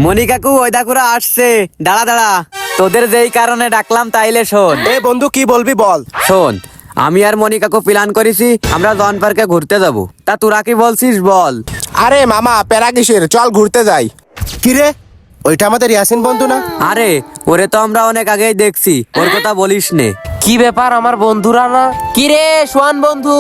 মনি কাকু ওই দাকুরা আসছে, দাঁড়া দাঁড়া, তোদের যেই কারণে ডাকলাম তাইলে শোন। এ বন্ধু কি বলবি বল। শোন, আমি আর মনি কাকু প্ল্যান করেছি আমরা জন পার্কে ঘুরতে যাব। তা তোরা কি বলছিস বল? আরে মামা প্যারা কিসের, চল ঘুরতে যাই। কি রে, ওইটা আমাদের ইয়াসিন বন্ধু না? আরে ওরে তো আমরা অনেক আগেই দেখছি, ওর কথা বলিস নে। কি ব্যাপার, আমার বন্ধুরা না? কি রে সোয়ান বন্ধু?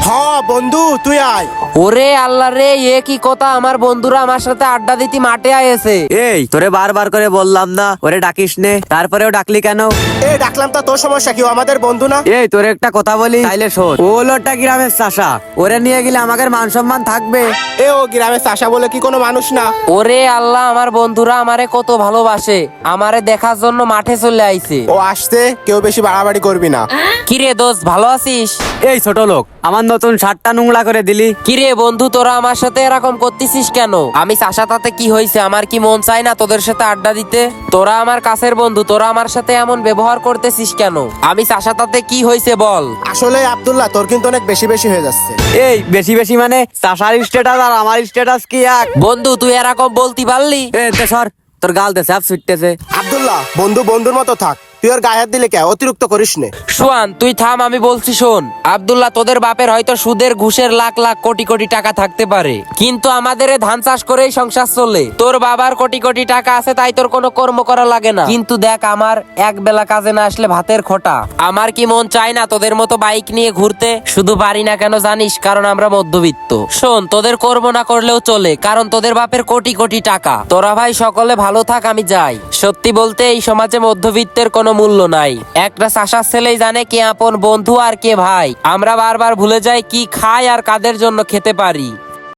হ বন্ধু তুই আয়। ওরে আল্লাহ রে, এ কি কথা, আমার বন্ধুরা আমার সাথে আড্ডা দিতে মাঠে আয়েছে। এই তোরে বারবার করে বললাম না ওরে ডাকিস নে, তারপরেও ডাকলি কেন? এ ডাকলাম তা তোর সমস্যা কি, ও আমাদের বন্ধু না? এই তোরে একটা কথা বলি তাইলে শোন, ও লোকটা গ্রামের চাষা, ওরে নিয়ে গেলে আমাদের মান সম্মান থাকবে? এ ও গ্রামে চাষা বলে কি কোনো মানুষ না? ওরে আল্লাহ, আমার বন্ধুরা আমারে কত ভালোবাসে, আমারে দেখার জন্য মাঠে চলে আইছে। ও আসতে কেউ বেশি বাড়াবাড়ি করবি না। কি রে দোস্ত, ভালো আছিস? এই ছোট লোক, আমার নতুন শার্টটা নোংরা করে দিলি। কি রে বন্ধু, তোরা আমার সাথে এরকম করতেছিস কেন? আমি চাষা, তাতে কি হয়েছে? আমার কি মন চায় না তোদের সাথে আড্ডা দিতে? তোরা আমার কাছের বন্ধু, তোরা আমার সাথে এমন ব্যবহার করতেছিস কেন? আমি চাষা, তাতে কি হয়েছে বল? আসলে আব্দুল্লাহ তোর কিন্তু অনেক বেশি বেশি হয়ে যাচ্ছে। এই বেশি বেশি মানে চাষার স্ট্যাটাস আর আমার স্ট্যাটাস কি এক? বন্ধু তুই এরকম বলতে পারলি? এ দে সর, তোর গাল দে সাপ ছুটতেছে। আব্দুল্লাহ বন্ধু বন্ধুর মতো থাক, তুই ওর গায়ে হাত দিলে কে, অতিরিক্ত করিস নে। সোয়ান তুই থাম, আমি বলছি শোন। আব্দুল্লাহ, তোদের বাপের হয়তো সুদের ঘুষের লাখ লাখ কোটি কোটি টাকা থাকতে পারে, কিন্তু আমাদের এ ধান চাষ করেই সংসার চলে। তোর বাবার কোটি কোটি টাকা আছে তাই তোর কোনো কর্ম করা লাগে না, কিন্তু দেখ আমার এক বেলা কাজে না আসলে ভাতের খোটা। আমার কি মন চায় না তোদের মতো বাইক নিয়ে ঘুরতে? শুধু পারি না কেন জানিস? কারণ আমরা মধ্যবিত্ত। শোন, তোদের কর্ম না করলেও চলে, কারণ তোদের বাপের কোটি কোটি টাকা। তোরা ভাই সকলে ভালো থাক, আমি যাই। সত্যি বলতে এই সমাজে মধ্যবিত্তের কোনো মূল্য নাই। একটা চাষার ছেলেই জানে কে আপন বন্ধু আর কে ভাই। আমরা বারবার ভুলে যাই কি খাই আর কাদের জন্য খেতে পারি।